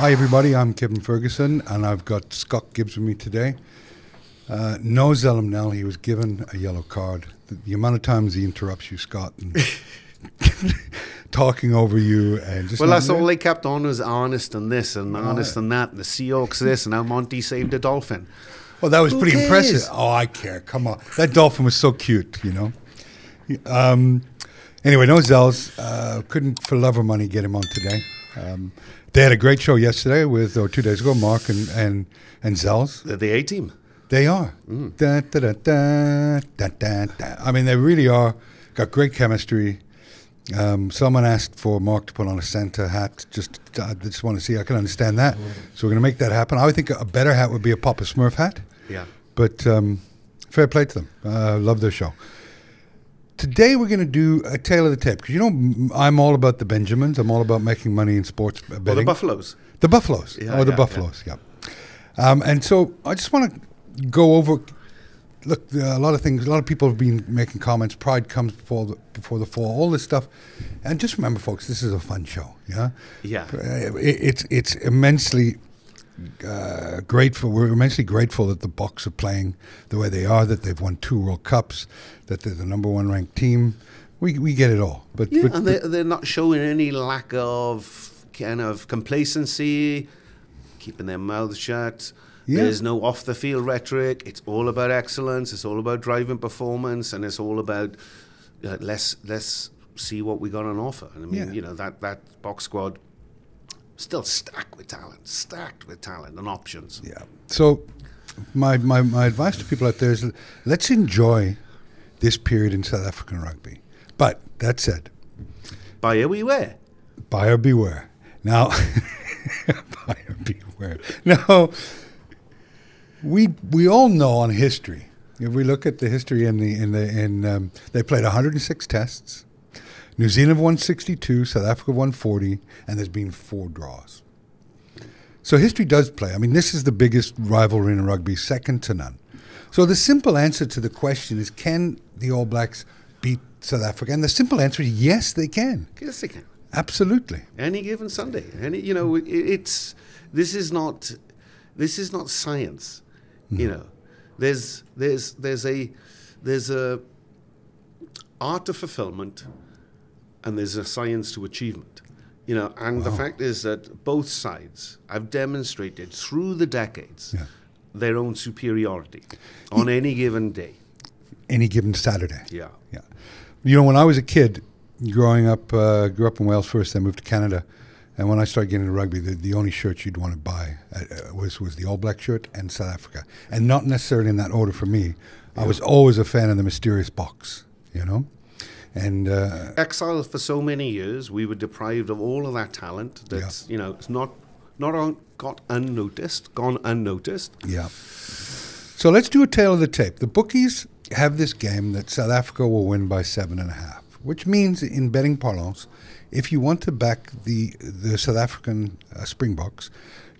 Hi everybody, I'm Kevin Ferguson and I've got Scott Gibbs with me today. No Zelimnel, he was given a yellow card. The amount of times he interrupts you, Scott, and talking over you and just... Well, that's all they kept on was honest and this and honest and that, and the Seahawks this, and how Monty saved a dolphin. Well, that was pretty impressive. Oh, I care. Come on. That dolphin was so cute, you know. Anyway, no Zels. Couldn't for love or money get him on today. They had a great show yesterday or 2 days ago, Mark and Zels. They're the A-team. They are. Da, da, da, da, da, da, da. I mean, they really are. Got great chemistry. Someone asked for Mark to put on a Santa hat. I just want to see. I can understand that. So we're going to make that happen. I would think a better hat would be a Papa Smurf hat. Yeah. But fair play to them. Love their show. Today we're going to do a tale of the tape. Because, you know, I'm all about the Benjamins. I'm all about making money in sports betting. Or the Buffaloes. The Buffaloes. Yeah, the Buffaloes, yeah. And so I just want to go over... Look, a lot of things. A lot of people have been making comments. Pride comes before the fall. All this stuff, and just remember, folks, this is a fun show. Yeah, yeah. It's immensely grateful. We're immensely grateful that the Boks are playing the way they are. That they've won 2 World Cups. That they're the #1 ranked team. We get it all. But and they're not showing any lack of kind of complacency, keeping their mouths shut. Yeah. There's no off-the-field rhetoric. It's all about excellence. It's all about driving performance, and it's all about let's see what we got on offer. And I mean, you know, that Boks squad still stacked with talent and options. Yeah. So my advice to people out there is let's enjoy this period in South African rugby. But that said, buyer beware. Buyer beware. Now, buyer beware. Now. We all know on history. If we look at the history they played 106 tests. New Zealand won 62, South Africa won 40, and there's been 4 draws. So history does play. I mean, this is the biggest rivalry in rugby, second to none. So the simple answer to the question is, can the All Blacks beat South Africa? And the simple answer is yes, they can. Yes, they can. Absolutely. Any given Sunday. This is not science. You know, there's a art of fulfillment, and there's a science to achievement. You know, and the fact is that both sides have demonstrated through the decades their own superiority on any given day, any given Saturday. Yeah. You know, when I was a kid, growing up, grew up in Wales first, then moved to Canada. And when I started getting into rugby, the only shirt you'd want to buy was the All Black shirt and South Africa. And not necessarily in that order for me. I was always a fan of the mysterious Boks, you know. And exiled for so many years, we were deprived of all of that talent that's, you know, it's not gone unnoticed. Yeah. So let's do a tale of the tape. The bookies have this game that South Africa will win by 7.5, which means in betting parlance, if you want to back the South African Springboks,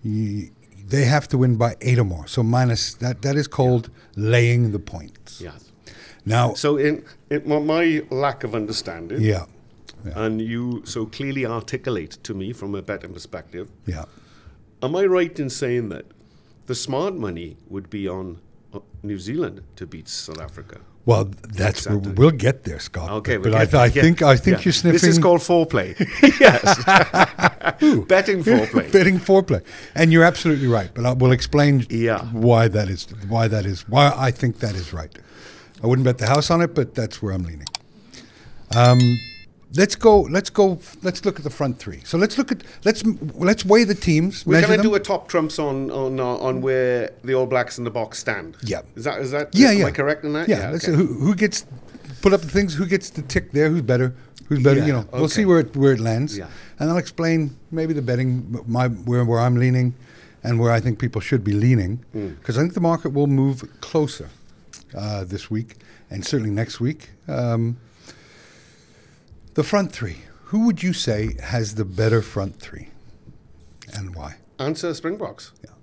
they have to win by 8 or more. So minus that is called laying the points. Yes. Now, so in my lack of understanding, and you so clearly articulate to me from a betting perspective, am I right in saying that the smart money would be on New Zealand to beat South Africa? Well, that's where we'll get there, Scott. Okay, but I think you're sniffing. This is called foreplay. Yes, betting foreplay. Betting foreplay, and you're absolutely right. But we'll explain why that is. Why I think that is right. I wouldn't bet the house on it, but that's where I'm leaning. Let's go. Let's look at the front 3. So let's weigh the teams. We're going to do a top trumps on where the All Blacks and the Boks stand. Yeah. Is that? Yeah. Am I correct in that? Yeah. Let's see who gets put up the things. Who gets the tick there? Who's better? You know. We'll see where it lands. Yeah. And I'll explain maybe the betting where I'm leaning, and where I think people should be leaning, because I think the market will move closer this week and certainly next week. The front 3. Who would you say has the better front 3, and why? Answer Springboks. Yeah.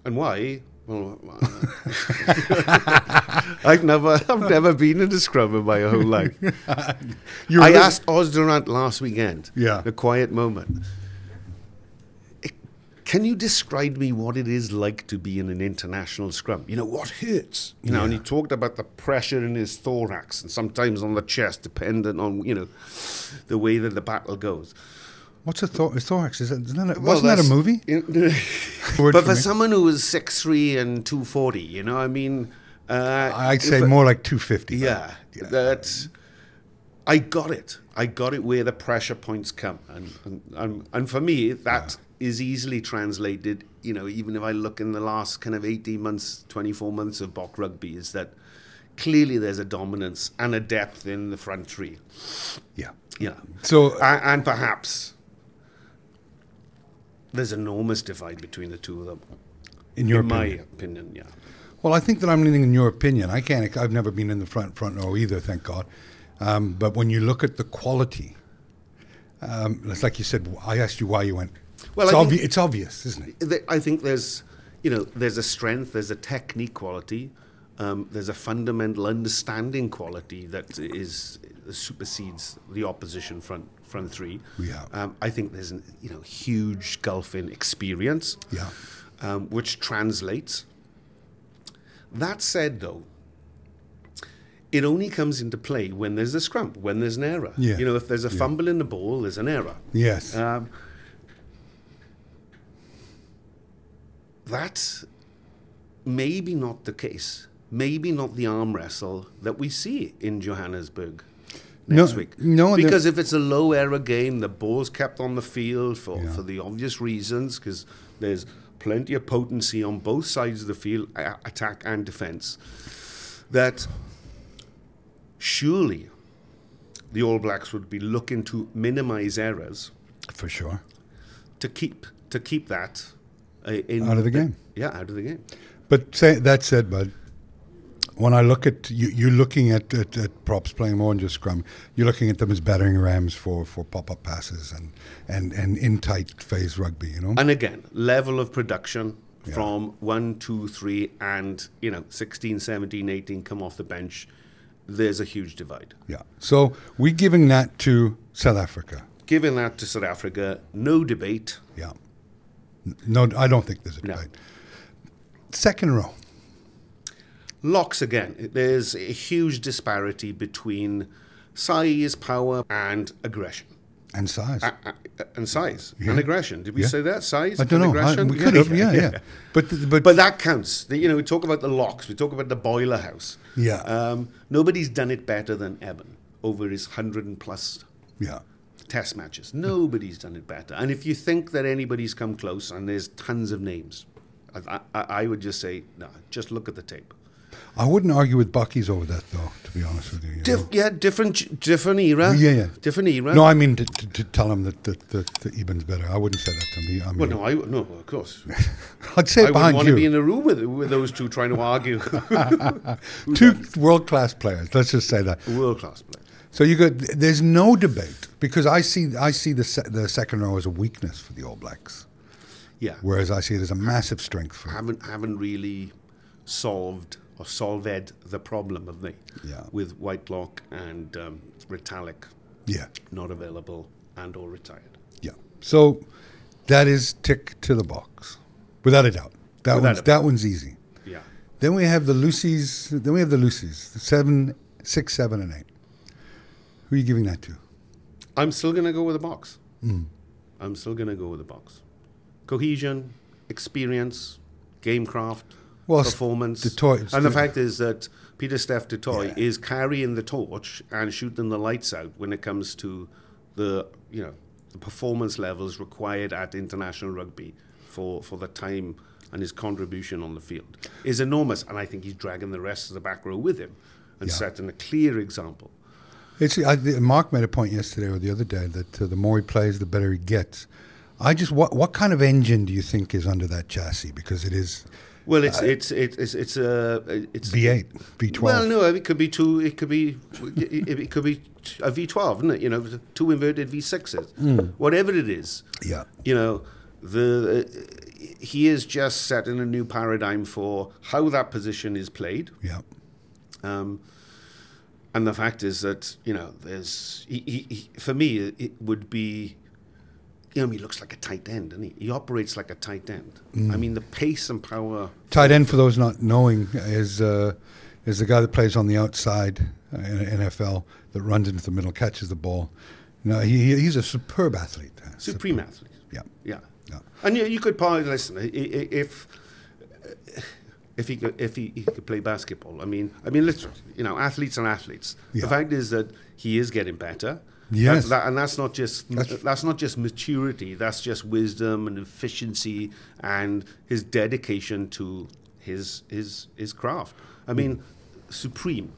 And why? Well, I've never been in a scrum in my whole life. I asked Oz Durant last weekend. Yeah. The quiet moment. can you describe me what it is like to be in an international scrum? You know, what hurts? You know, and he talked about the pressure in his thorax and sometimes on the chest, dependent on, you know, the way that the battle goes. What's a thorax? Wasn't that a movie? But for someone who was 6'3" and 240, you know, I mean... I'd say more like 250. Yeah, that's... I got it. I got it where the pressure points come. And for me, that is easily translated, you know, even if I look in the last kind of 18 months, 24 months of Bok rugby, is that clearly there's a dominance and a depth in the front three. Yeah. Yeah. So, and perhaps there's enormous divide between the two of them. In my opinion, yeah. Well, I think that I'm leaning in your opinion. I've never been in the front row either, thank God. But when you look at the quality, it's like you said, I asked you why you went. Well, it's obvious, isn't it? I think there's a strength, there's a technique quality, there's a fundamental understanding quality that supersedes the opposition front three. Yeah. I think there's a huge gulf in experience, which translates. That said, though, it only comes into play when there's a scrum, when there's an error. Yeah. You know, if there's a fumble in the ball, there's an error. Yes. That's maybe not the case. Maybe not the arm wrestle that we see in Johannesburg next week. No, because if it's a low error game, the ball's kept on the field for the obvious reasons, because there's plenty of potency on both sides of the field, attack and defence, that surely the All Blacks would be looking to minimise errors. For sure. To keep that out of the game. Yeah, out of the game. But that said, Bud, when I look at you're looking at props playing more than just scrum. You're looking at them as battering rams for pop-up passes and in tight phase rugby. You know. And again, level of production from 1, 2, 3, and 16, 17, 18 come off the bench. There's a huge divide. Yeah. So we're giving that to South Africa. Giving that to South Africa, no debate. Yeah. No, I don't think there's a debate. No. Second row. Locks again. There's a huge disparity between size, power, and aggression. And size. And size. Yeah. And aggression. Did we say that? Size? I don't know. Aggression? We could have, yeah. But that counts. We talk about the locks. We talk about the boiler house. Yeah. Nobody's done it better than Eben over his 100+ test matches. Nobody's done it better. And if you think that anybody's come close, and there's tons of names, I would just say, no, just look at the tape. I wouldn't argue with Bucky's over that, though, to be honest with you. Different era. Yeah. Different era. No, I mean to tell him that Eben's better. I wouldn't say that to him. No, of course. I'd say it behind you. I wouldn't want to be in a room with those two trying to argue. Two world-class players. Let's just say that. World-class players. So there's no debate, because I see the second row as a weakness for the All Blacks. Yeah. Whereas I see it as a massive strength for them. Haven't really solved the problem, have they? Yeah. With Whitelock and Retallick. Yeah. Not available and or retired. Yeah. So that is tick to the box, without a doubt. That one's easy. Yeah. Then we have the Lucies. The 7, 6, 7, and 8. Who are you giving that to? I'm still going to go with the box. I'm still going to go with the box. Cohesion, experience, gamecraft, performance. And the fact is that Pieter-Steph du Toit is carrying the torch and shooting the lights out when it comes to the performance levels required at international rugby for the time, and his contribution on the field is enormous. And I think he's dragging the rest of the back row with him and setting a clear example. Mark made a point yesterday or the other day that the more he plays, the better he gets. What kind of engine do you think is under that chassis? Because it is. Well, it's V8, V12. Well, no, it could be two. It could be a V12, isn't it? Two inverted V6s, whatever it is. Yeah. He is just setting a new paradigm for how that position is played. Yeah. And the fact is that, there's... for me, it would be... he looks like a tight end, and he operates like a tight end. I mean, the pace and power. Tight end, for those not knowing, is the guy that plays on the outside in NFL, that runs into the middle, catches the ball. No, he's a superb athlete. Supreme athlete. Yeah. Yeah. And you could probably listen if he could play basketball. I mean, literally, athletes are athletes. Yeah. The fact is that he is getting better. Yes. That's not just maturity. That's just wisdom and efficiency and his dedication to his craft. I mean, supreme.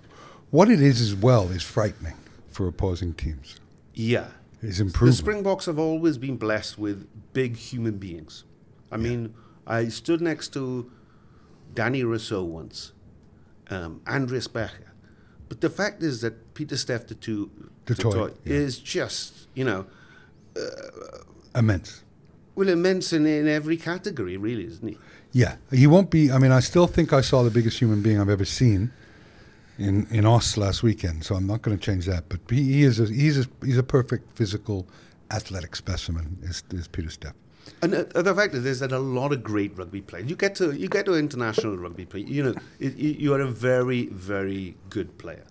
What it is as well is frightening for opposing teams. Yeah. His improvement. The Springboks have always been blessed with big human beings. I mean, I stood next to Danny Rousseau once, Andres Becher. But the fact is that Peter Steph Toy is just, immense. Well, immense in every category, really, isn't he? Yeah. He won't be, I still think I saw the biggest human being I've ever seen in Oss last weekend, so I'm not going to change that. But he's a perfect physical, athletic specimen, is Peter Steph. And the fact is that a lot of great rugby players. You get to international rugby play. You are a very, very good player.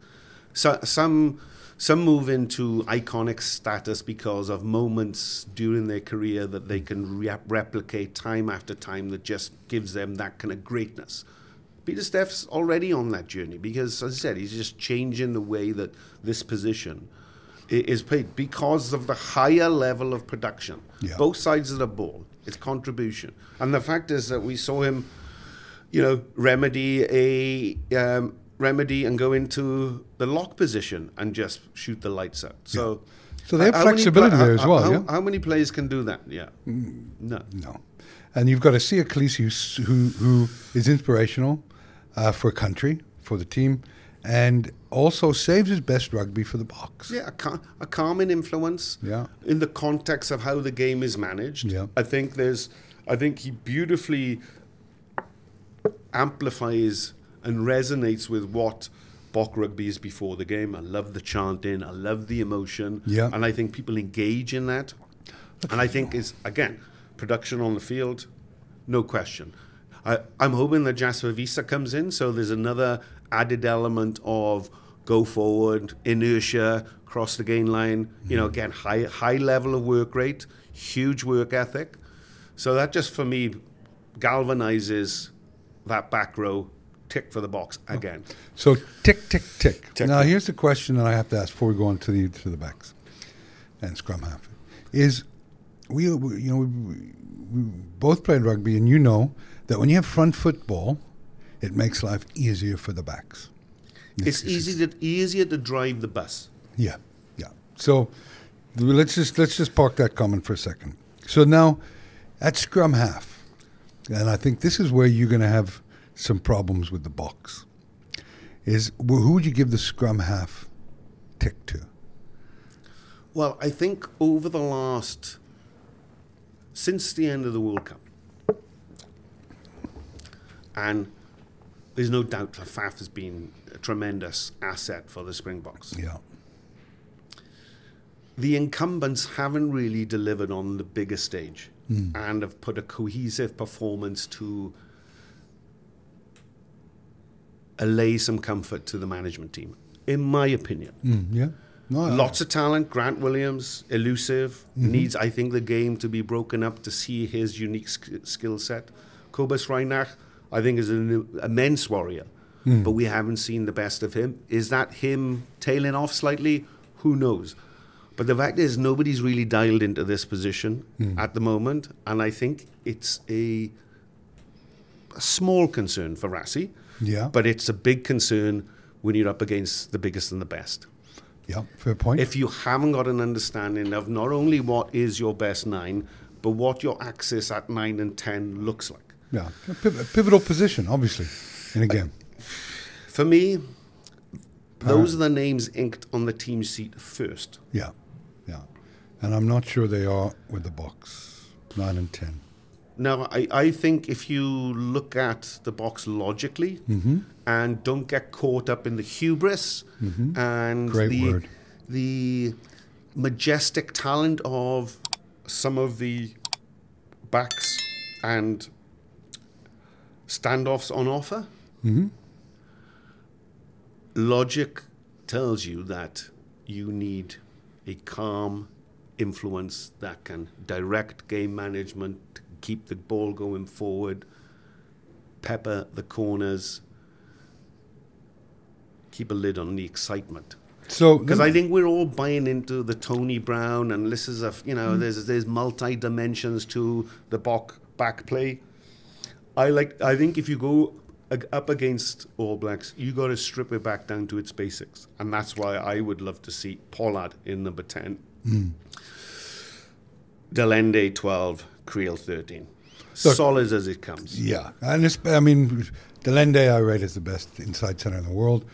So some move into iconic status because of moments during their career that they can replicate time after time, that just gives them that kind of greatness. Peter Steph's already on that journey because, as I said, he's just changing the way that this position is played because of the higher level of production. Yeah. Both sides of the ball, its contribution. And the fact is that we saw him, remedy and go into the lock position and just shoot the lights out. So they have flexibility there as well, How many players can do that? Yeah. No. And you've got to see a Khaleesi who is inspirational for country, for the team, and also saves his best rugby for the Boks. Yeah, a calming influence. Yeah. In the context of how the game is managed. Yeah. I think he beautifully amplifies and resonates with what Bok rugby is before the game. I love the chanting. I love the emotion. Yeah. And I think people engage in that. And I think it's, again, production on the field, no question. I'm hoping that Jasper Visa comes in, so there's another added element of go forward, inertia, cross the gain line. Again, high level of work rate, huge work ethic. So that just, for me, galvanizes that back row. Tick for the Boks again. So tick, tick, tick. Now here's the question that I have to ask before we go on to the backs and scrum half. Is we both played rugby, and you know that when you have front football, it makes life easier for the backs. It's easier to drive the bus. Yeah. So let's just park that comment for a second. So now at scrum half, and I think this is where you're going to have some problems with the Boks, is who would you give the scrum half tick to? Well, I think since the end of the World Cup, and there's no doubt that Faf has been a tremendous asset for the Springboks. Yeah. The incumbents haven't really delivered on the bigger stage and have put a cohesive performance to allay some comfort to the management team, in my opinion. Lots of talent. Grant Williams, elusive, needs, I think, the game to be broken up to see his unique skill set. Kobus Reinach, I think, is an immense warrior, but we haven't seen the best of him. Is that him tailing off slightly? Who knows? But the fact is, nobody's really dialed into this position at the moment, and I think it's a small concern for Rassie. Yeah. But it's a big concern when you're up against the biggest and the best. Yeah, fair point. If you haven't got an understanding of not only what is your best 9, but what your axis at 9 and 10 looks like. Yeah, a pivotal position, obviously, in a game. For me, those are the names inked on the team sheet first. Yeah. And I'm not sure they are with the Boks, 9 and 10. Now, I think if you look at the Boks logically and don't get caught up in the hubris and the majestic talent of some of the backs and standoffs on offer, logic tells you that you need a calm influence that can direct game management, keep the ball going forward, pepper the corners, keep a lid on the excitement. So, because I think we're all buying into the Tony Brown, and this is there's multi dimensions to the back play. I think if you go up against All Blacks, you got to strip it back down to its basics, and that's why I would love to see Pollard in number 10, Delende 12, Creel 13, solid as it comes. Yeah, and Delende I rate as the best inside center in the world.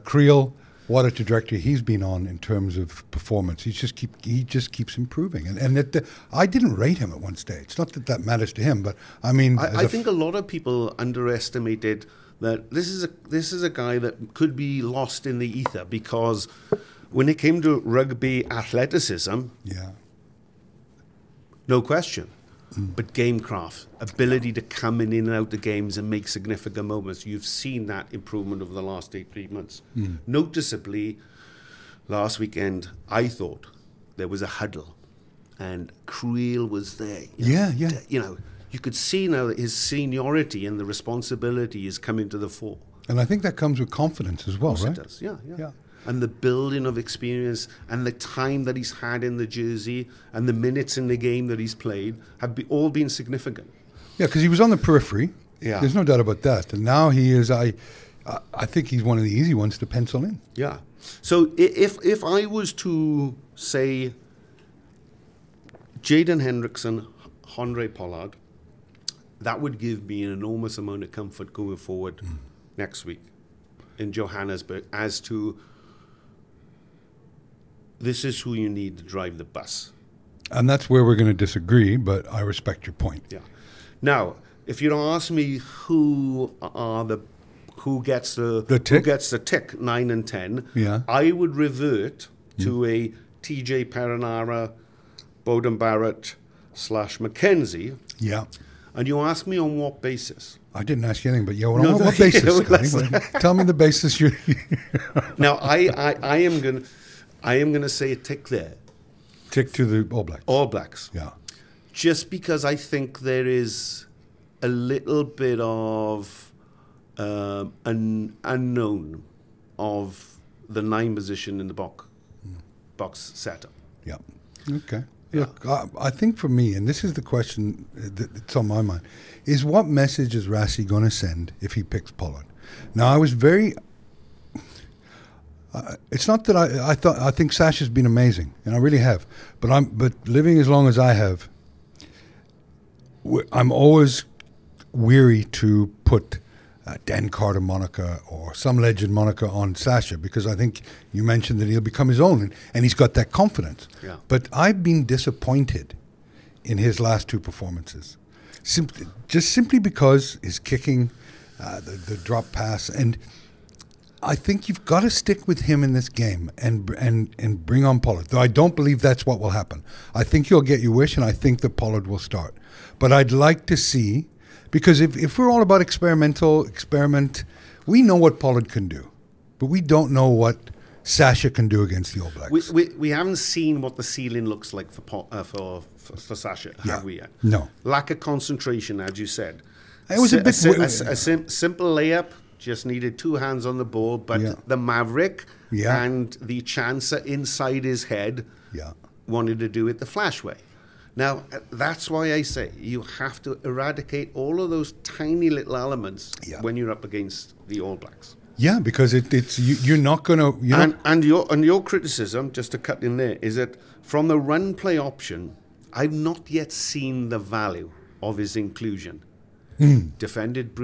Creel, what a trajectory he's been on in terms of performance. He just keeps improving, and I didn't rate him at one stage. Not that matters to him, but I think a lot of people underestimated that this is a guy that could be lost in the ether, because when it came to rugby athleticism, no question. But gamecraft, ability to come in and out of games and make significant moments. You've seen that improvement over the last 8 months. Noticeably, last weekend, I thought there was a huddle and Creel was there. You could see now that his seniority and the responsibility is coming to the fore. And I think that comes with confidence as well, right? It does, yeah. And the building of experience and the time that he's had in the jersey and the minutes in the game that he's played have all been significant. Yeah, because he was on the periphery. Yeah. There's no doubt about that. And now he is, I think he's one of the easy ones to pencil in. Yeah. So if I was to say Jaden Hendrickson, Andre Pollard, that would give me an enormous amount of comfort going forward next week in Johannesburg as to this is who you need to drive the bus. And that's where we're going to disagree, but I respect your point. Yeah. Now, if you don't ask me who gets the tick 9 and 10, I would revert to a TJ Perenara, Bowden Barrett / Mackenzie. Yeah. And you ask me on what basis? I didn't ask you anything, but on what basis? Tell me the basis. Now, I am going to say a tick there. Tick to the All Blacks. All Blacks. Yeah. Just because I think there is a little bit of an unknown of the 9 position in the box setup. Yeah. Okay. Look, I think for me, and this is the question that's on my mind, is what message is Rassie going to send if he picks Pollard? Now, I was very... it's not that I think Sash has been amazing, and I really have. But living as long as I have, I'm always weary to put Dan Carter moniker or some legend moniker on Sasha, because I think you mentioned that he'll become his own, and he's got that confidence. Yeah. But I've been disappointed in his last 2 performances, simply because his kicking, the drop pass, and I think you've got to stick with him in this game and bring on Pollard. Though I don't believe that's what will happen. I think you'll get your wish, and I think that Pollard will start. But I'd like to see, because if we're all about experiment, we know what Pollard can do, but we don't know what Sasha can do against the All Blacks. We haven't seen what the ceiling looks like for Sasha, have we yet? No. Lack of concentration, as you said. It was a simple layup. Just needed 2 hands on the ball, but the Maverick and the Chancer inside his head wanted to do it the Flash way. Now, that's why I say you have to eradicate all of those tiny little elements when you're up against the All Blacks. Yeah, because you're not going to... And your criticism, just to cut in there, is that from the run play option, I've not yet seen the value of his inclusion. Defended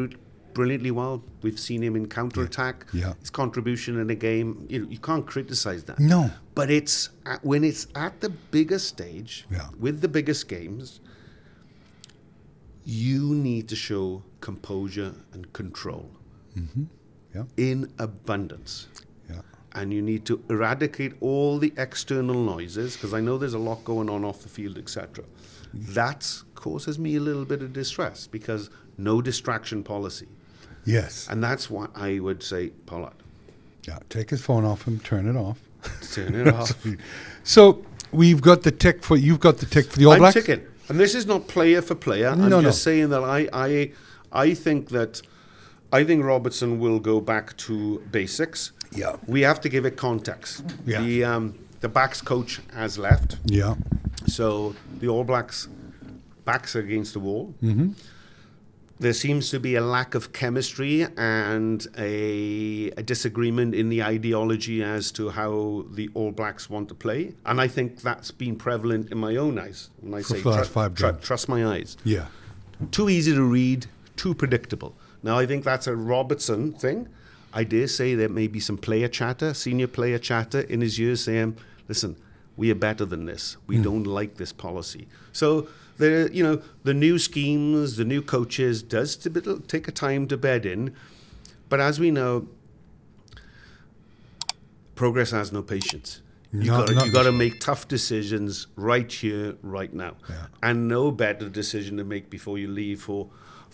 brilliantly well. We've seen him in counter-attack. Yeah. His contribution in the game, you can't criticize that. No. But when it's at the biggest stage, with the biggest games, you need to show composure and control in abundance. Yeah. and you need to eradicate all the external noises, because I know there's a lot going on off the field, etc. That causes me a little bit of distress, because no distraction policy. Yes. And that's why I would say Pollard. Yeah, take his phone off him, turn it off. Turn it off. So you've got the tick for the All Blacks? I'm ticking. And this is not player for player. I'm just saying that I think Robertson will go back to basics. Yeah. We have to give it context. Yeah. The backs coach has left. Yeah. So the All Blacks backs against the wall. Mm-hmm. There seems to be a lack of chemistry and a disagreement in the ideology as to how the All Blacks want to play. And I think that's been prevalent in my own eyes. When I say trust my eyes. Yeah. Too easy to read, too predictable. Now, I think that's a Robertson thing. I dare say there may be some player chatter, senior player chatter in his ears saying, listen, we are better than this. We don't like this policy. So the new schemes, the new coaches does take a time to bed in. But as we know, progress has no patience. You got to make tough decisions right here, right now. Yeah. And no better decision to make before you leave for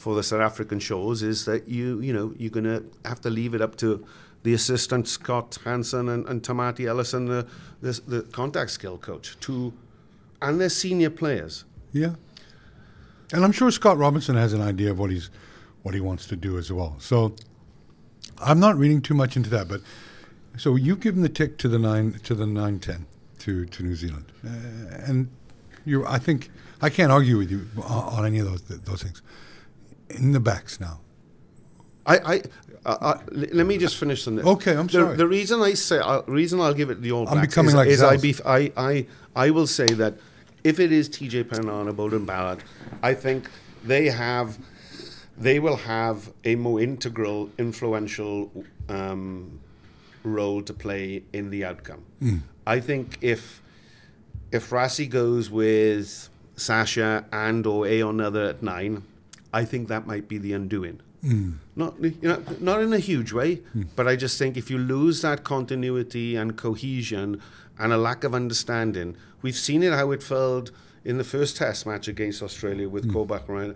the South African shores is that you're going to have to leave it up to the assistant Scott Hansen and Tamati Ellison, the contact skill coach, and their senior players. Yeah. And I'm sure Scott Robinson has an idea of what he wants to do as well. So I'm not reading too much into that, but so you've given the tick to the 9-10 to New Zealand, and I think I can't argue with you on any of those things. In the backs now. Let me just finish on this. Okay, I'm sorry. The reason I'll give it the All Blacks becoming I will say that if it is TJ Penana, Beauden Barrett, I think they will have a more integral, influential role to play in the outcome. I think if Rassie goes with Sasha and or another at 9, I think that might be the undoing. Not in a huge way, but I just think if you lose that continuity and cohesion and a lack of understanding, we've seen it how it felt in the first Test match against Australia with Kobach around,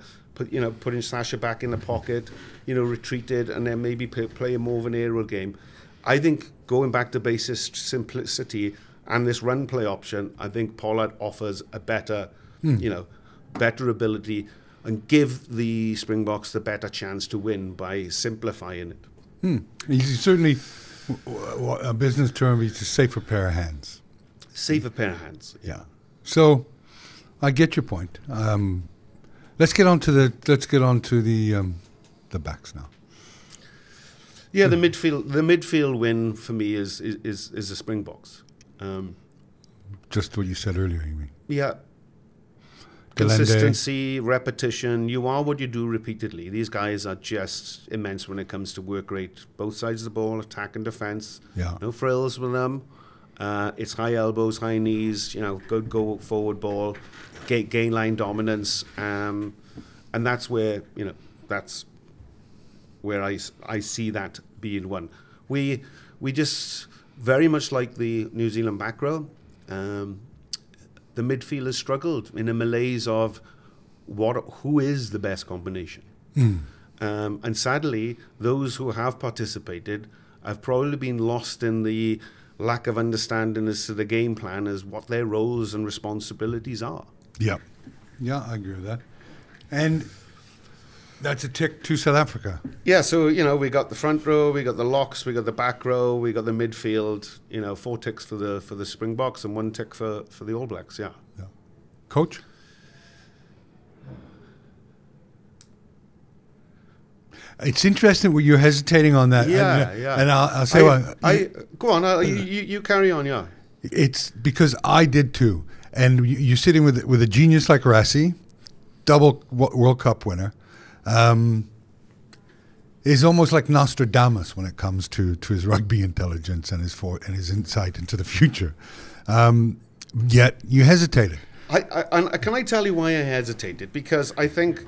putting Sasha back in the pocket, retreated and then maybe play more of an aerial game. I think going back to basic simplicity and this run play option, I think Pollard offers a better, better ability and give the Springboks the better chance to win by simplifying it. He's certainly, a business term, he's a safer pair of hands. Safer pair of hands. Yeah. So, I get your point. Let's get on to the backs now. Yeah, the midfield win for me is the Springboks. Just what you said earlier, you mean? Yeah. Consistency, repetition. You are what you do repeatedly. These guys are just immense when it comes to work rate. Both sides of the ball, attack and defence. Yeah. No frills with them. It's high elbows, high knees. Good go forward ball, gain line dominance, and that's where I see that being won. We just very much like the New Zealand back row. The midfield has struggled in a malaise of who is the best combination. And sadly, those who have participated have probably been lost in the lack of understanding as to the game plan as what their roles and responsibilities are. Yeah. Yeah, I agree with that. And that's a tick to South Africa. Yeah, so, we got the front row, we got the locks, we got the back row, we got the midfield, 4 ticks for the Springboks and 1 tick for the All Blacks, yeah. Coach? It's interesting you're hesitating on that. Yeah. And I'll say go on, you carry on, yeah. It's because I did too. And you're sitting with a genius like Rassie, double World Cup winner, is almost like Nostradamus when it comes to his rugby intelligence and his insight into the future. Yet you hesitated. Can I tell you why I hesitated? Because I think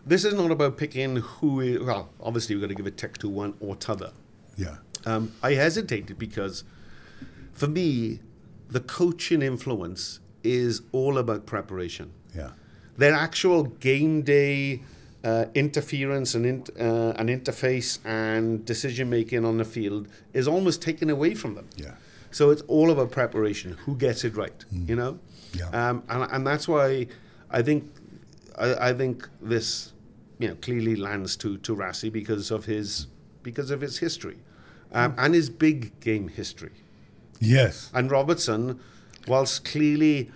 this is not about picking who is. Well, obviously we've got to give a tick to one or t'other. Yeah. I hesitated because, for me, the coaching influence is all about preparation. Yeah. Their actual game day interference and interface and decision making on the field is almost taken away from them. Yeah. So it's all about preparation. Who gets it right? You know. Yeah. And that's why I think this, you know, clearly lands to Rassi because of his history and his big game history. Yes. And Robertson, whilst clearly,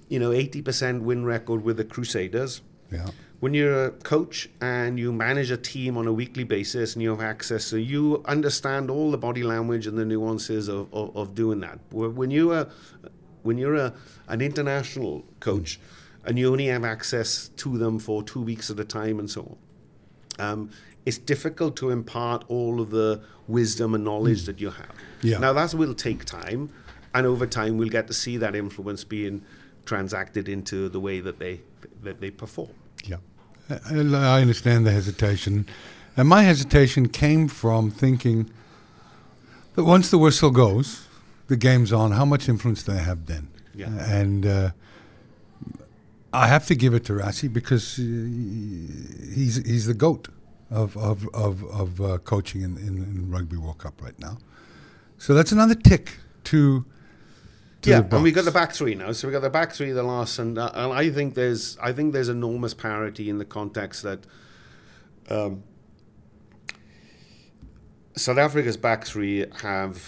you know, 80% win record with the Crusaders. Yeah. When you're a coach and you manage a team on a weekly basis and you have access, so you understand all the body language and the nuances of doing that. When you're an international coach and you only have access to them for 2 weeks at a time and so on, it's difficult to impart all of the wisdom and knowledge that you have. Yeah. Now that will take time, and over time we'll get to see that influence being transacted into the way that they perform. Yeah. I understand the hesitation. And my hesitation came from thinking that once the whistle goes, the game's on, how much influence do they have then? Yeah. And I have to give it to Rassi because he's the GOAT of coaching in Rugby World Cup right now. So that's another tick to yeah, and we got the back three now. So we got the back three, the last, and I think there's enormous parity in the context that South Africa's back three have,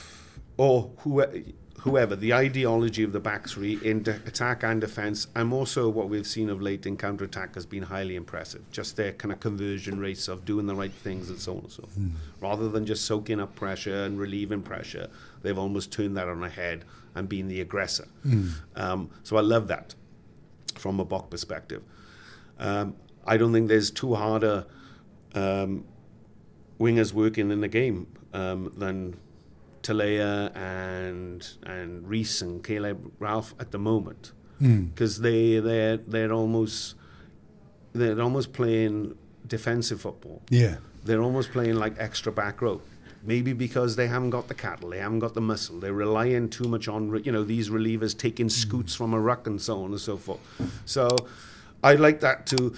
or whoever, the ideology of the back three in attack and defence, and also what we've seen of late in counter-attack has been highly impressive. Just their kind of conversion rates of doing the right things and so on and so forth. Rather than just soaking up pressure and relieving pressure, they've almost turned that on their head and been the aggressor. So I love that from a Bok perspective. I don't think there's two harder wingers working in the game than Talea and Reese and Caleb Ralph at the moment, because they're almost playing defensive football. Yeah, they're almost playing like extra back row. Maybe because they haven't got the cattle, they haven't got the muscle, they're relying too much on these relievers taking scoots from a ruck and so on and so forth. So I'd like that to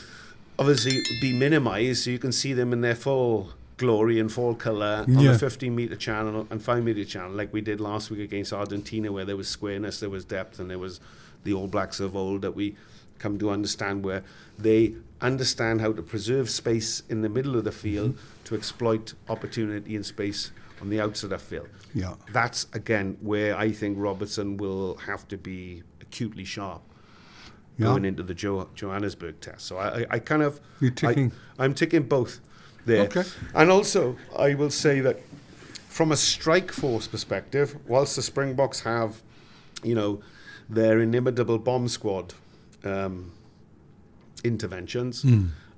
obviously be minimised so you can see them in their full glory and full colour on the 15-metre channel and 5-metre channel, like we did last week against Argentina, where there was squareness, there was depth, and there was the All Blacks of old that we come to understand, where they understand how to preserve space in the middle of the field to exploit opportunity and space on the outside of the field. Yeah. That's, again, where I think Robertson will have to be acutely sharp going into the Johannesburg test. So I kind of... You're ticking... I'm ticking both there. Okay. And also, I will say that from a strike force perspective, whilst the Springboks have, their inimitable bomb squad interventions,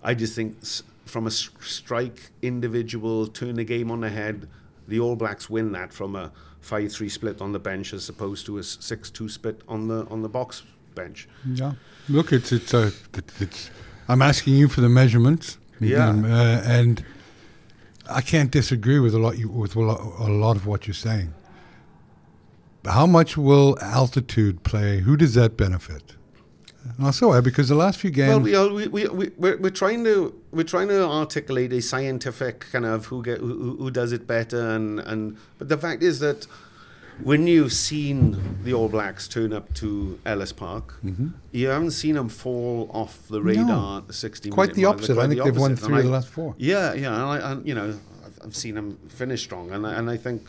I just think from a strike individual turn the game on the head, the All Blacks win that from a 5-3 split on the bench as opposed to a 6-2 split on the box bench. Yeah, look, it's I'm asking you for the measurements. Yeah, and I can't disagree with a lot of what you're saying. How much will altitude play? Who does that benefit? Also, because the last few games, we're trying to articulate a scientific kind of who does it better, but the fact is that when you've seen the All Blacks turn up to Ellis Park, you haven't seen them fall off the radar at the 60-minute quite the opposite. I think they've won 3 of the last 4. Yeah, and I've seen them finish strong, and I think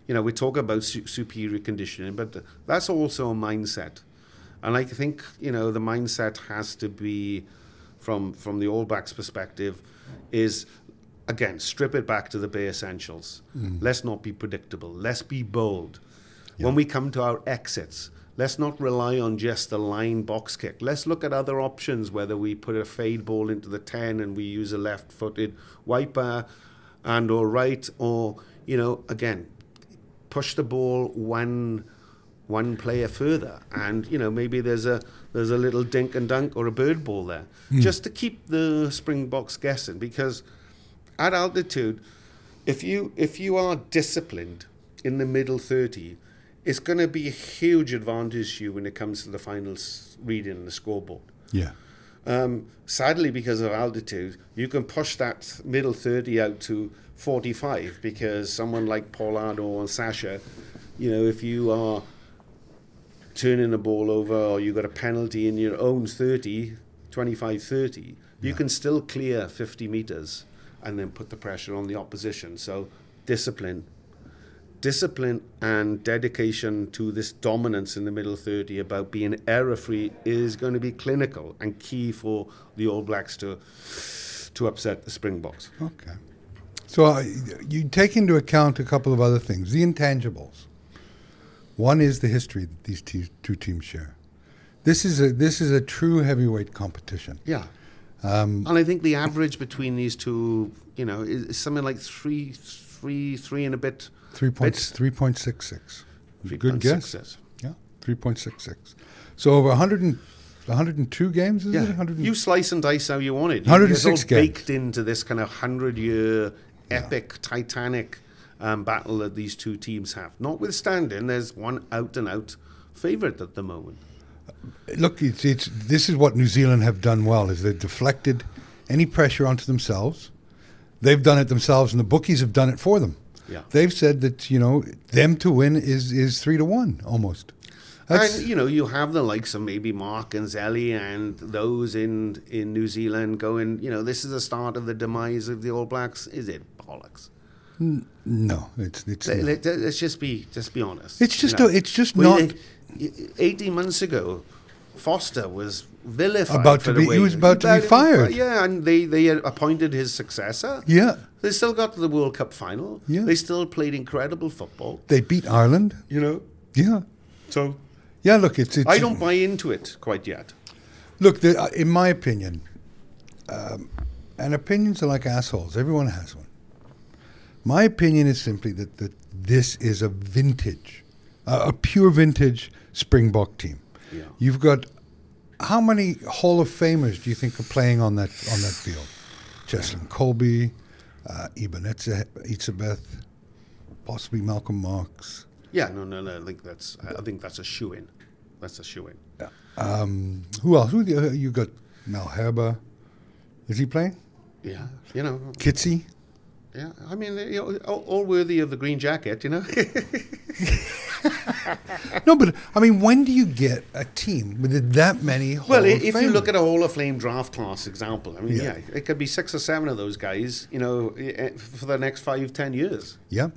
we talk about superior conditioning, but that's also a mindset. And I think, the mindset has to be, from the All Blacks perspective, is, again, strip it back to the bare essentials. Let's not be predictable. Let's be bold. Yeah. When we come to our exits, let's not rely on just the line box kick. Let's look at other options, whether we put a fade ball into the 10 and we use a left-footed wiper and or right, or, again, push the ball one player further, and maybe there's a little dink and dunk or a bird ball there, just to keep the Springboks guessing, because at altitude if you are disciplined in the middle 30, it's going to be a huge advantage to you when it comes to the finals reading the scoreboard. Yeah. Sadly, because of altitude, you can push that middle 30 out to 45 because someone like Pollard or Sasha, if you are turning the ball over or you got a penalty in your own 30, 25, 30, you can still clear 50 meters and then put the pressure on the opposition. So discipline and dedication to this dominance in the middle 30 about being error-free is going to be clinical and key for the All Blacks to upset the Springboks. Okay. So you take into account a couple of other things. The intangibles. One is the history that these two teams share. This is a true heavyweight competition. Yeah. And I think the average between these two, is something like three and a bit. 3.66. Good guess. Yeah, 3.66. So over 102 games, is it? 100 You slice and dice how you want it. 106 games. Baked games. into this kind of 100-year epic, titanic battle that these two teams have. Notwithstanding, there's one out-and-out favourite at the moment. Look, this is what New Zealand have done well, is they've deflected any pressure onto themselves. They've done it themselves, and the bookies have done it for them. Yeah. They've said that, them to win is 3-1 almost. And, you have the likes of maybe Mark and Zelly and those in New Zealand going, this is the start of the demise of the All Blacks. Is it bollocks? No, it's let's just be honest. It's just not. 18 months ago, Foster was vilified. He was about to be fired. Yeah, and they appointed his successor. Yeah. They still got to the World Cup final. Yeah. They still played incredible football. They beat Ireland. Yeah. So. Yeah, look, it's I don't buy into it quite yet. Look, in my opinion, and opinions are like assholes. Everyone has one. My opinion is simply that this is a pure vintage Springbok team. Yeah. You've got, how many Hall of Famers do you think are playing on that field? Cheslin Colby, Ebenezer Itzebeth, possibly Malcolm Marx. Yeah, no. I think that's a shoe-in. That's a shoe-in. Yeah. Who else? You got Mal Herber. Is he playing? Yeah, Kitsy. Yeah, I mean, all worthy of the green jacket, No, but I mean, when do you get a team with that many Hall of Famers? If you look at a Hall of Fame draft class example, I mean, it could be 6 or 7 of those guys, for the next 5-10 years. Yeah.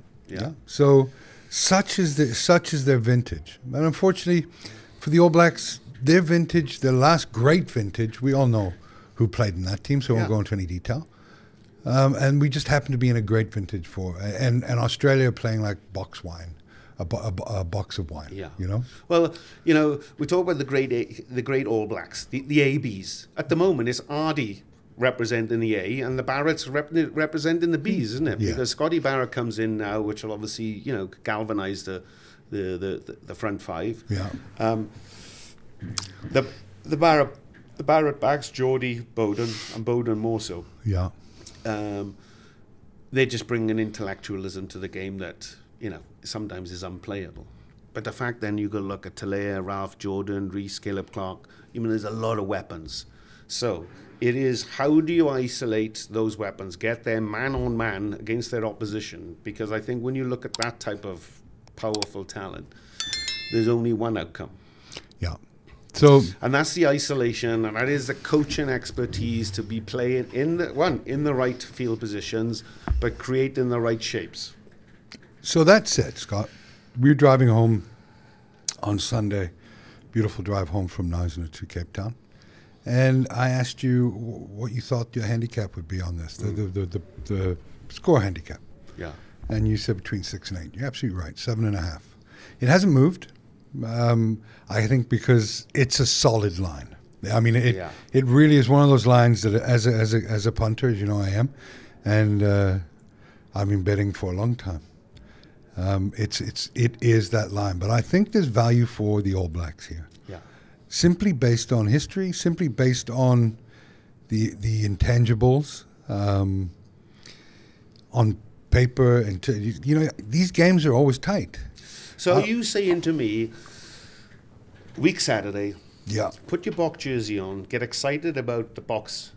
So such is their vintage, and unfortunately, for the All Blacks, their vintage, their last great vintage, we all know who played in that team, so I won't go into any detail. And we just happen to be in a great vintage and Australia playing like box wine, a box of wine. Yeah. Well, we talk about the great All Blacks, the ABs. At the moment, it's Ardie representing the A and the Barretts representing the Bs, isn't it? Yeah. Because Scotty Barrett comes in now, which will obviously galvanise the front five. Yeah. The Barrett backs Geordie, Bowden, and Bowden more so. Yeah. They're just bringing intellectualism to the game that, sometimes is unplayable. But the fact then you go look at Talea, Ralph Jordan, Reece, Caleb Clark, there's a lot of weapons. So it is, how do you isolate those weapons, get them man on man against their opposition? Because I think when you look at that type of powerful talent, there's only one outcome. Yeah. And that's the isolation, and that is the coaching expertise to be playing in the right field positions, but creating the right shapes. So that said, Scott, we were driving home on Sunday, beautiful drive home from Knysna to Cape Town, and I asked you what you thought your handicap would be on this, the score handicap. Yeah. And you said between 6 and 8. You're absolutely right, 7.5. It hasn't moved. I think because it's a solid line. I mean, it really is one of those lines that, as a punter, as you know, I am, and I've been betting for a long time. It is that line, but I think there's value for the All Blacks here. Yeah. Simply based on history, simply based on the intangibles, on paper, and these games are always tight. So are you saying to me, week Saturday, Yeah. put your Boks jersey on, get excited about the Boks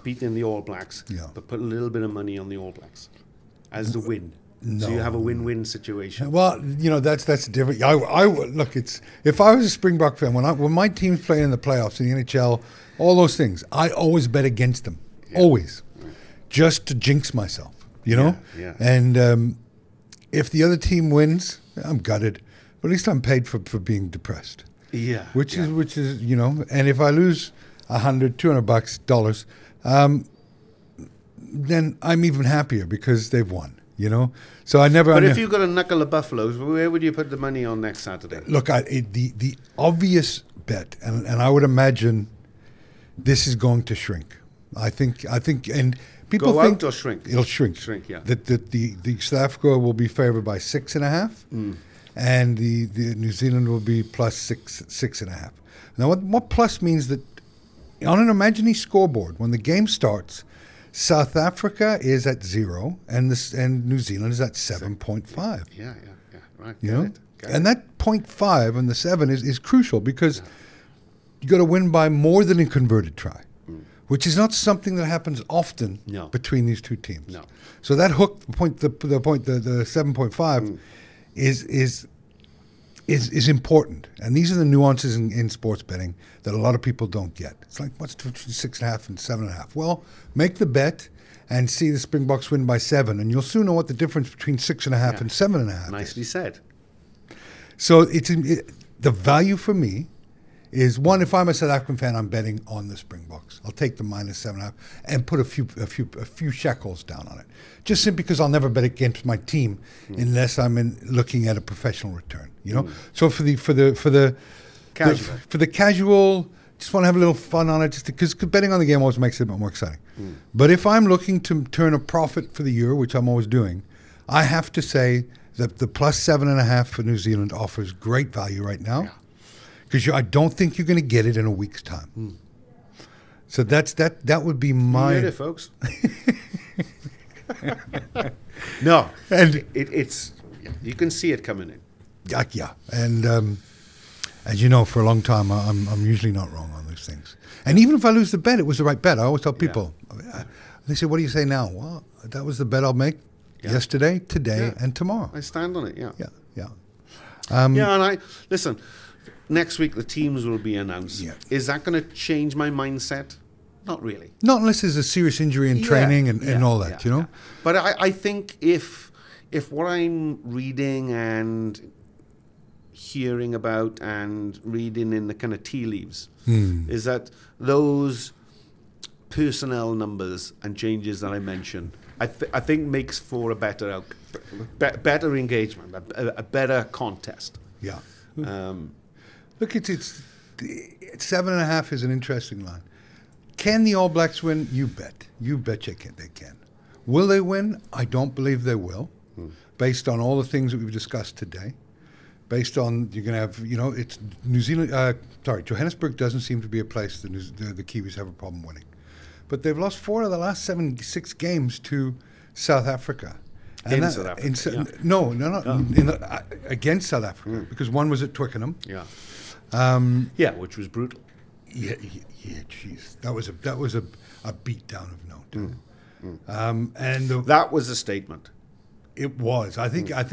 beating the All Blacks, but put a little bit of money on the All Blacks as the win. No. So you have a win-win situation. Well, that's different. I would look. If I was a Springbok fan, when my team's playing in the playoffs in the NHL, all those things, I always bet against them, always, just to jinx myself. Yeah. And if the other team wins, I'm gutted, but at least I'm paid for being depressed. Yeah, which is and if I lose $100, $200, then I'm even happier because they've won. So I never. But if you've got a knuckle of buffaloes, where would you put the money on next Saturday? Look, the obvious bet, and I would imagine this is going to shrink. I think, and people Go think out or shrink. It'll shrink. Shrink, yeah. That the South Africa will be favored by 6.5, and the New Zealand will be plus 6.5. Now, what plus means that on an imaginary scoreboard, when the game starts, South Africa is at 0, and New Zealand is at 7.5. Yeah, right. And that 0.5 and the 7 is crucial because you got to win by more than a converted try, which is not something that happens often between these two teams. No. So that hook point, the 7.5 is important, and these are the nuances in sports betting that a lot of people don't get. It's like, what's between 6.5 and 7.5? Well, make the bet and see the Springboks win by 7, and you'll soon know what the difference between 6.5 and 7.5 Nicely said. So the value for me is, one, if I'm a South African fan, I'm betting on the Springboks. I'll take the minus 7.5 and put a few shekels down on it, just simply because I'll never bet against my team unless I'm looking at a professional return. So for the casual, just want to have a little fun on it, just because betting on the game always makes it a bit more exciting. But if I'm looking to turn a profit for the year, which I'm always doing, I have to say that the plus 7.5 for New Zealand offers great value right now, because I don't think you're going to get it in a week's time. So that would be my. You heard it, folks. No, and it's you can see it coming in. Yeah, and as you know, for a long time, I'm usually not wrong on those things. And even if I lose the bet, it was the right bet. I always tell people, they say, "What do you say now?" Well, that was the bet I'll make yesterday, today, and tomorrow. I stand on it. Yeah. And I listen. Next week, the teams will be announced. Yeah. Is that going to change my mindset? Not really. Not unless there's a serious injury in training and all that, But I think if what I'm reading and hearing about and reading in the kind of tea leaves is that those personnel numbers and changes that I mentioned, I think makes for a better better engagement, a better contest. Yeah. Look, it's 7.5 is an interesting line. Can the All Blacks win? You bet. You betcha they can. Will they win? I don't believe they will, based on all the things that we've discussed today. Based on, you're going to have, it's New Zealand. Johannesburg doesn't seem to be a place that the Kiwis have a problem winning, but they've lost 4 of the last 6 games to South Africa. South Africa. Against South Africa, because one was at Twickenham. Which was brutal. Jeez, that was a beat down of note. And that was a statement. It was. I think at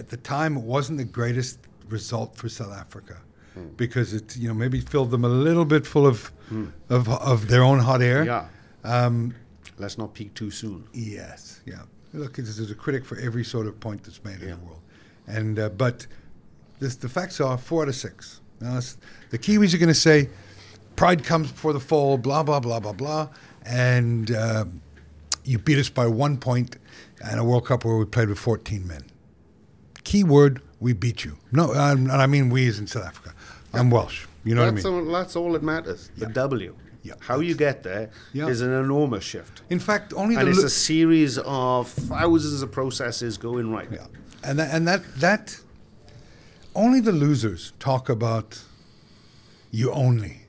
the time it wasn't the greatest result for South Africa, because it maybe filled them a little bit full of their own hot air. Yeah. Let's not peak too soon. Yes. Yeah. Look, there's a critic for every sort of point that's made in the world, and but the facts are 4 out of 6. Now, the Kiwis are going to say, pride comes before the fall, blah blah blah blah blah, and you beat us by 1 point in a World Cup where we played with 14 men. Key word: we beat you. No, and I mean we as in South Africa. I'm Welsh. You know what I mean? That's all that matters. The W. Yeah, how you get there is an enormous shift. In fact, it's a series of thousands of processes going right. Yeah, and that only the losers talk about. You only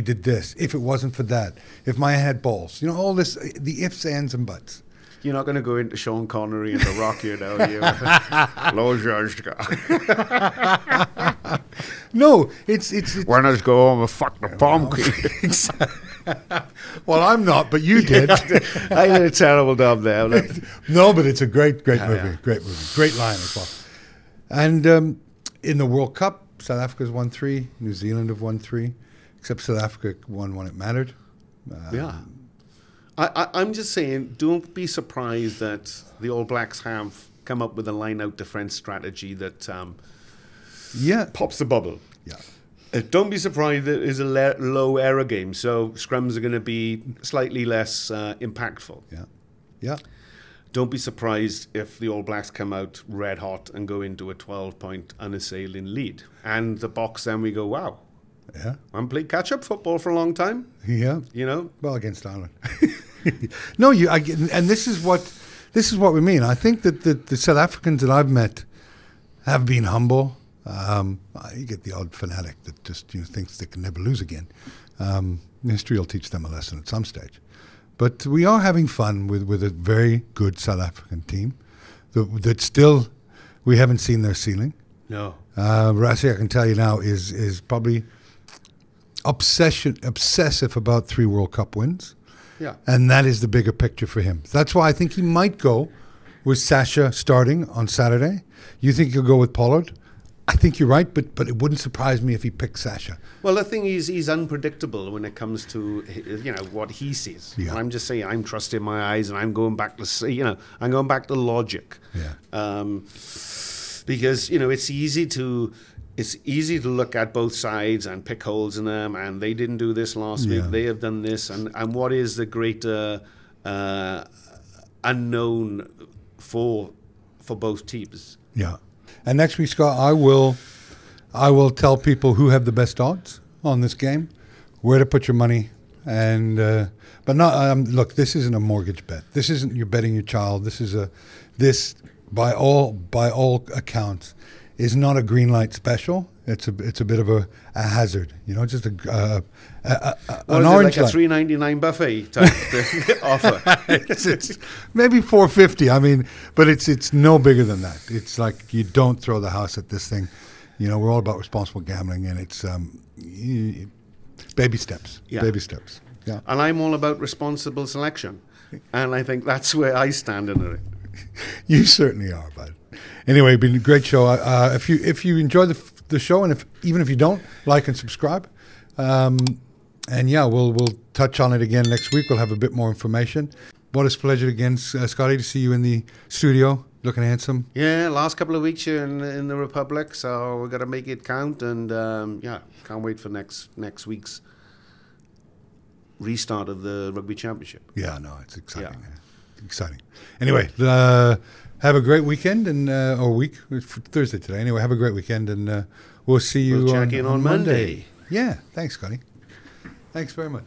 did this. If it wasn't for that, if Maya had balls, all this, the ifs, ands, and buts. You're not going to go into Sean Connery and The Rock, you know. No, it's when I go home and fuck the pumpkin. Well, I'm not, but you did. I did a terrible job there. No, but it's a great movie. Yeah. Great movie. Great line as well. And in the World Cup, South Africa's won 3. New Zealand have won 3. Except South Africa won when it mattered. I'm just saying, don't be surprised that the All Blacks have come up with a line-out defence strategy that pops the bubble. Yeah. Don't be surprised that it is a low error game, so scrums are going to be slightly less impactful. Yeah. Don't be surprised if the All Blacks come out red hot and go into a 12-point unassailing lead. And the Boks, then we go, wow. Yeah. I haven't played catch-up football for a long time. Yeah. You know? Well, against Ireland. No, and this is what we mean. I think that the South Africans that I've met have been humble. You get the odd fanatic that just thinks they can never lose again. History will teach them a lesson at some stage. But we are having fun with a very good South African team that still we haven't seen their ceiling. No. Rassi, I can tell you now, is probably obsessive about 3 World Cup wins. Yeah. And that is the bigger picture for him. That's why I think he might go with Sasha starting on Saturday. You think he'll go with Pollard? I think you're right, but it wouldn't surprise me if he picks Sasha. Well, the thing is, he's unpredictable when it comes to what he sees. Yeah. And I'm just saying, I'm trusting my eyes, and I'm going back to I'm going back to logic. Yeah. Because it's easy to look at both sides and pick holes in them, and they didn't do this last week. They have done this, and what is the greater unknown for both teams? Yeah. And next week, Scott, I will tell people who have the best odds on this game, where to put your money, and but not look. This isn't a mortgage bet. This isn't you're betting your child. This by all accounts is not a green light special. It's a bit of a hazard. Just an orange like a $3.99 buffet type offer. It's maybe $4.50. I mean, but it's no bigger than that. It's like you don't throw the house at this thing. We're all about responsible gambling, and it's baby steps. Yeah. Baby steps. Yeah. And I'm all about responsible selection, and I think that's where I stand in it. You certainly are, bud. Anyway, it's been a great show. If you enjoy the show, and even if you don't, like and subscribe. And we'll touch on it again next week. We'll have a bit more information. What a pleasure again, Scotty, to see you in the studio, looking handsome. Yeah, last couple of weeks here in the Republic, so we've got to make it count. And can't wait for next week's restart of the Rugby Championship. Yeah, no, it's exciting. Yeah. Exciting. Anyway, have a great weekend or week. It's Thursday today. Anyway, have a great weekend, and we'll see you check in on Monday. Yeah, thanks, Scotty. Thanks very much.